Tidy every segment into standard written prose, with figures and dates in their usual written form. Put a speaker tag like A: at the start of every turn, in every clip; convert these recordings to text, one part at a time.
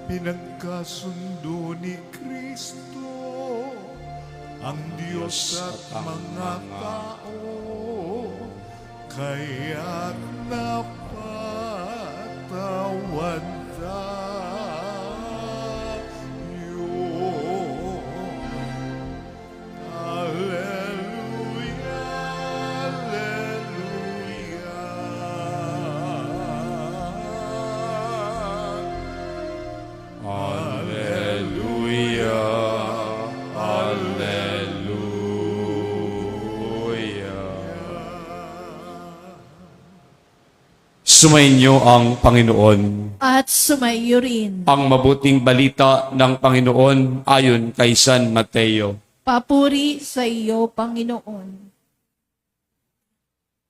A: Pinagkasundo ni Kristo ang Diyos at mga tao, kaya't napatawad tayo. Alleluia, alleluia.
B: Alleluia, Alleluia. Sumainyo ang Panginoon.
C: At sumayo rin.
B: Ang mabuting balita ng Panginoon ayon kay San Mateo.
C: Papuri sa iyo, Panginoon.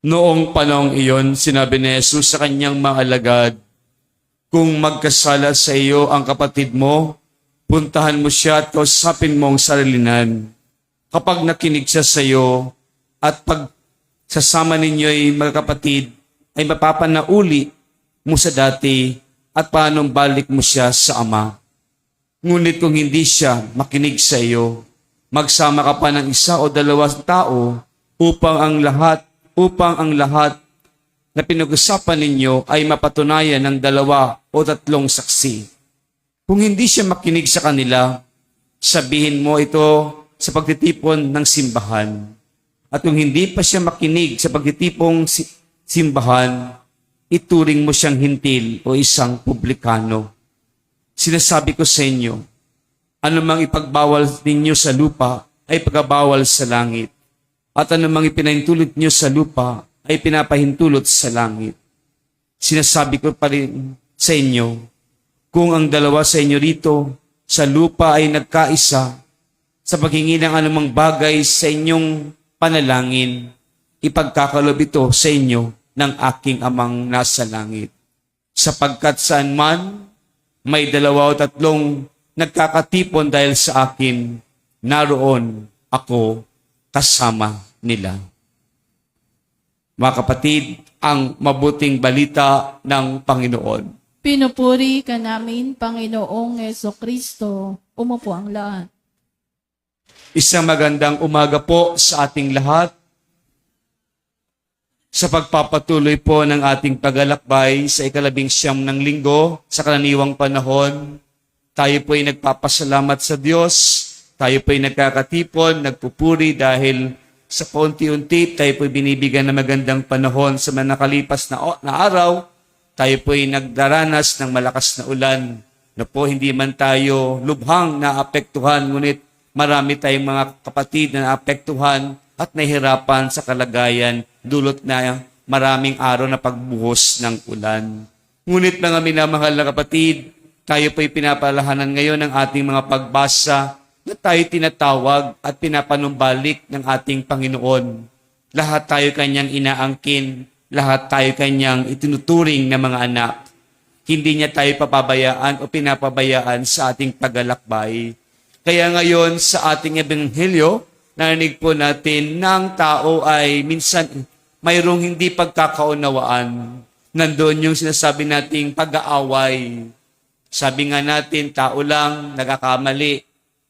B: Noong panahong iyon, sinabi ni Jesus sa kanyang mga alagad, kung magkasala sa iyo ang kapatid mo, puntahan mo siya at kausapin mo ang sarilinan. Kapag nakinig siya sa iyo at pag sasama ninyo'y magkapatid, ay mapapanauli mo sa dati at paanong balik mo siya sa Ama. Ngunit kung hindi siya makinig sa iyo, magsama ka pa ng isa o dalawang tao upang ang lahat na pinag-usapan ninyo ay mapatunayan ng 2 o 3 saksi. Kung hindi siya makinig sa kanila, sabihin mo ito sa pagtitipon ng simbahan. At kung hindi pa siya makinig sa pagtitipong simbahan, ituring mo siyang hintil o isang publikano. Sinasabi ko sa inyo, anumang ipagbawal ninyo sa lupa ay pagkabawal sa langit. At anumang ipinahintulot niyo sa lupa ay pinapahintulot sa langit. Sinasabi ko pa rin sa inyo, kung ang 2 sa inyo rito sa lupa ay nagkaisa sa paghingi ng anumang bagay sa inyong panalangin, ipagkakalob ito sa inyo ng aking Amang nasa langit. Sapagkat saan man may 2 o 3 nagkakatipon dahil sa akin, naroon ako kasama nila. Mga kapatid, ang mabuting balita ng Panginoon.
C: Pinupuri ka namin, Panginoong Jesucristo. Umupo ang lahat.
B: Isang magandang umaga po sa ating lahat. Sa pagpapatuloy po ng ating paglalakbay sa 19 ng linggo sa karaniwang panahon, tayo po ay nagpapasalamat sa Diyos. Tayo po ay nagkakatipon, nagpupuri dahil sa paunti-unti tayo po ay binibigyan ng magandang panahon sa mga nakalipas na araw. Tayo po ay nagdaranas ng malakas na ulan na po hindi man tayo lubhang naapektuhan, ngunit marami tayong mga kapatid na naapektuhan at nahihirapan sa kalagayan dulot na maraming araw na pagbuhos ng ulan. Ngunit mga minamahal na kapatid, tayo po ay pinapalahanan ngayon ng ating mga pagbasa na tayo tinatawag at pinapanumbalik ng ating Panginoon. Lahat tayo kanyang inaangkin, lahat tayo kanyang itinuturing na mga anak. Hindi niya tayo papabayaan o pinapabayaan sa ating paglalakbay. Kaya ngayon sa ating ebanghelyo, narinig po natin na ang tao ay minsan mayroong hindi pagkakaunawaan. Nandoon yung sinasabi nating pag-aaway. Sabi nga natin, tao lang, nagkakamali.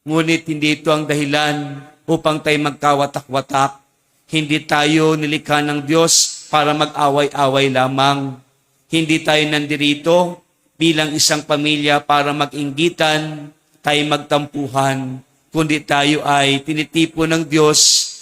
B: Ngunit hindi ito ang dahilan upang tayo magkawatak-watak. Hindi tayo nilikha ng Diyos para mag-away-away lamang. Hindi tayo nandirito bilang isang pamilya para mag-inggitan, tayo magtampuhan. Kundi tayo ay tinitipon ng Diyos,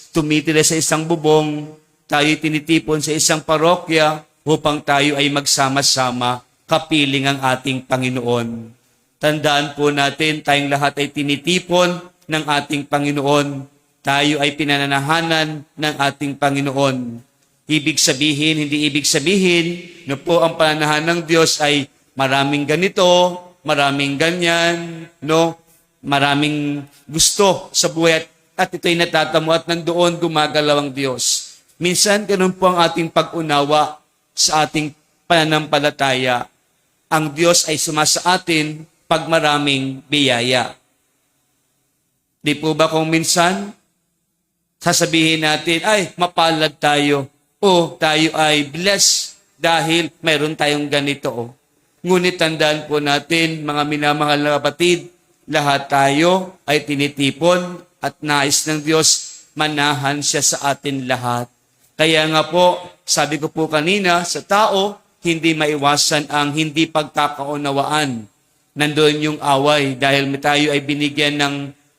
B: tumitira sa isang bubong, tayo tinitipon sa isang parokya upang tayo ay magsama-sama, kapiling ang ating Panginoon. Tandaan po natin, tayong lahat ay tinitipon ng ating Panginoon. Tayo ay pinananahanan ng ating Panginoon. Ibig sabihin, hindi ibig sabihin na po ang pananahan ng Diyos ay maraming ganito, maraming ganyan, no? Maraming gusto sa buhay at ito'y natatamo at nandoon gumagalaw ang Diyos. Minsan, ganun po ang ating pag-unawa sa ating pananampalataya. Ang Diyos ay sumasa atin pag maraming biyaya. Di po ba kung minsan, sasabihin natin, ay, mapalad tayo. O tayo ay blessed dahil mayroon tayong ganito. Ngunit tandaan po natin, mga minamahal na kapatid, lahat tayo ay tinitipon at nais ng Diyos manahan siya sa atin lahat. Kaya nga po, sabi ko po kanina, sa tao, hindi maiwasan ang hindi pagkakaunawaan. Nandoon yung away dahil tayo ay binigyan ng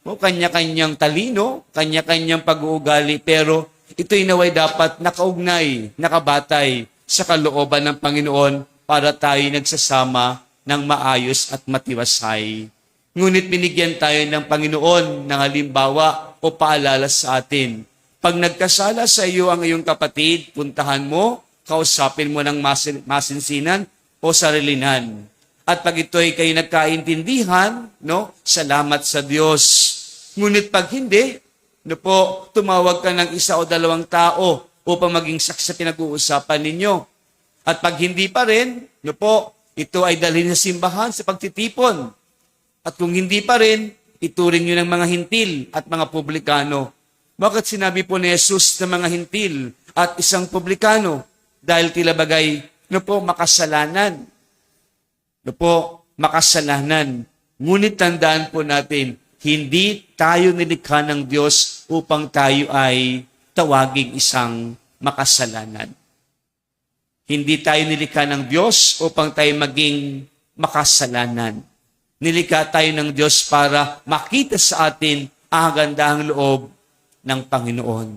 B: kanya-kanyang talino, kanya-kanyang pag-uugali, pero ito'y naway dapat nakaugnay, nakabatay sa kalooban ng Panginoon para tayo nagsasama ng maayos at matiwasay. Ngunit binigyan tayo ng Panginoon ng halimbawa o paalala sa atin. Pag nagkasala sa iyo ang iyong kapatid, puntahan mo, kausapin mo ng masinsinan o sarilinan. At pag ito'y kayo nagkaintindihan, salamat sa Diyos. Ngunit pag hindi, tumawag ka ng isa o dalawang tao upang maging saksi sa pinag-uusapan ninyo. At pag hindi pa rin, ito ay dalhin sa simbahan sa pagtitipon. At kung hindi pa rin, ituring nyo ng mga hintil at mga publikano. Bakit sinabi po ni Jesus na mga hintil at isang publikano? Dahil tila bagay, makasalanan. Makasalanan. Ngunit tandaan po natin, hindi tayo nilikha ng Diyos upang tayo ay tawaging isang makasalanan. Hindi tayo nilikha ng Diyos upang tayo maging makasalanan. Nilikha tayo ng Diyos para makita sa atin ang gandahang loob ng Panginoon.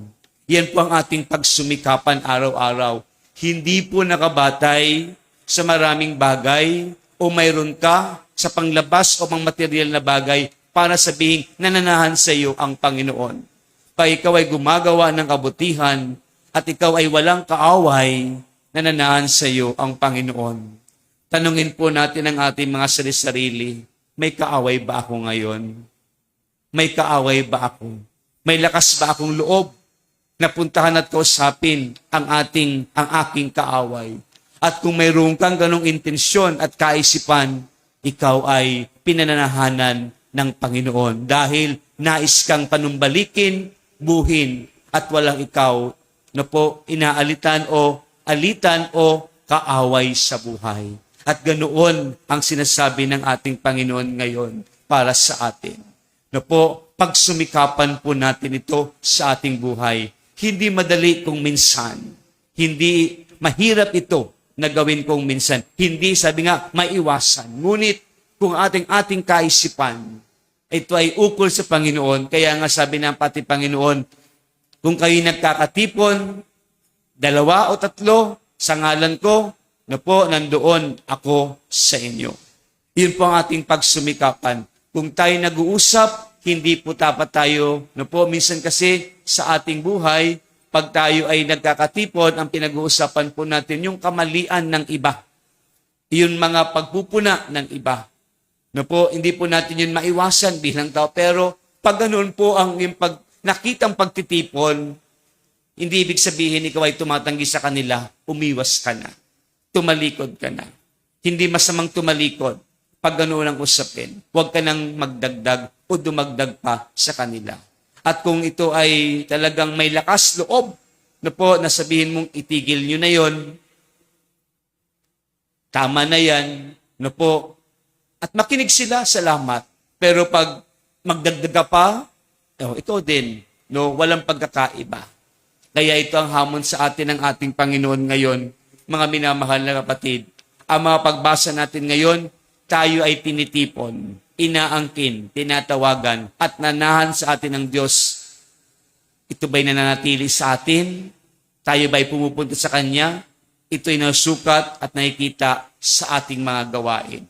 B: Yan po ang ating pagsumikapan araw-araw. Hindi po nakabatay sa maraming bagay o mayroon ka sa panglabas o mga material na bagay para sabihin nananahan sa iyo ang Panginoon. Pag ikaw ay gumagawa ng kabutihan at ikaw ay walang kaaway, nananahan sa iyo ang Panginoon. Tanungin po natin ang ating mga sarili-sarili, may kaaway ba ako ngayon? May kaaway ba ako? May lakas ba akong loob na puntahan at kausapin ang aking kaaway? At kung mayroon kang ganong intensyon at kaisipan, ikaw ay pinananahanan ng Panginoon dahil nais kang panumbalikin, buhin, at walang ikaw na inaalitan o alitan o kaaway sa buhay. At ganoon ang sinasabi ng ating Panginoon ngayon para sa atin. Pagsumikapan po natin ito sa ating buhay. Hindi madali kung minsan. Hindi mahirap ito na gawin kung minsan. Hindi, sabi nga, maiwasan. Ngunit kung ating kaisipan, ito ay ukol sa Panginoon. Kaya nga sabi ng pati Panginoon, kung kayo nagkakatipon, 2 o 3 sa ngalan ko, nandoon ako sa inyo. Yun po ang ating pagsumikapan. Kung tayo nag-uusap, hindi po dapat tayo, minsan kasi sa ating buhay, pag tayo ay nagkakatipon, ang pinag-uusapan po natin yung kamalian ng iba. Yung mga pagpupuna ng iba. Hindi po natin yun maiwasan bilang tao. Pero pag ganoon po ang yung nakitang pagtitipon, hindi ibig sabihin ikaw ay tumatanggi sa kanila, umiwas ka na. Tumalikod ka na. Hindi masamang tumalikod pag ganoon ang usapin. Huwag ka nang magdagdag o dumagdag pa sa kanila. At kung ito ay talagang may lakas loob na sabihin mong itigil nyo na yon, tama na yan, at makinig sila, salamat. Pero pag magdagdag ka pa, ito din, walang pagkakaiba. Kaya ito ang hamon sa atin ng ating Panginoon ngayon, mga minamahal na kapatid. Ang mga pagbasa natin ngayon, tayo ay tinitipon, inaangkin, tinatawagan, at nanahan sa atin ng Diyos. Ito ba'y nananatili sa atin? Tayo ba'y pumupunta sa Kanya? Ito'y nasukat at nakikita sa ating mga gawain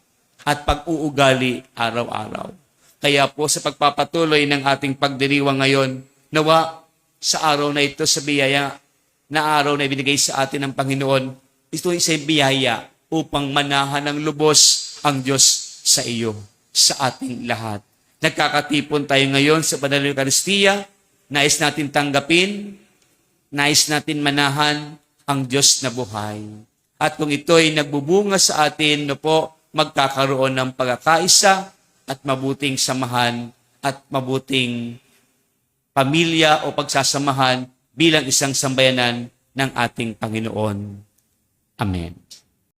B: at pag-uugali araw-araw. Kaya po sa pagpapatuloy ng ating pagdiriwang ngayon, nawa sa araw na ito sa biyaya na araw na ibinigay sa atin ng Panginoon, ito ay isang biyaya upang manahan ng lubos ang Diyos sa iyo, sa ating lahat. Nagkakatipon tayo ngayon sa Banal na Eucharistia, nais natin tanggapin, nais natin manahan ang Diyos na buhay. At kung ito ay nagbubunga sa atin, magkakaroon ng pagkakaisa at mabuting samahan at mabuting pamilya o pagsasamahan bilang isang sambayanan ng ating Panginoon. Amen.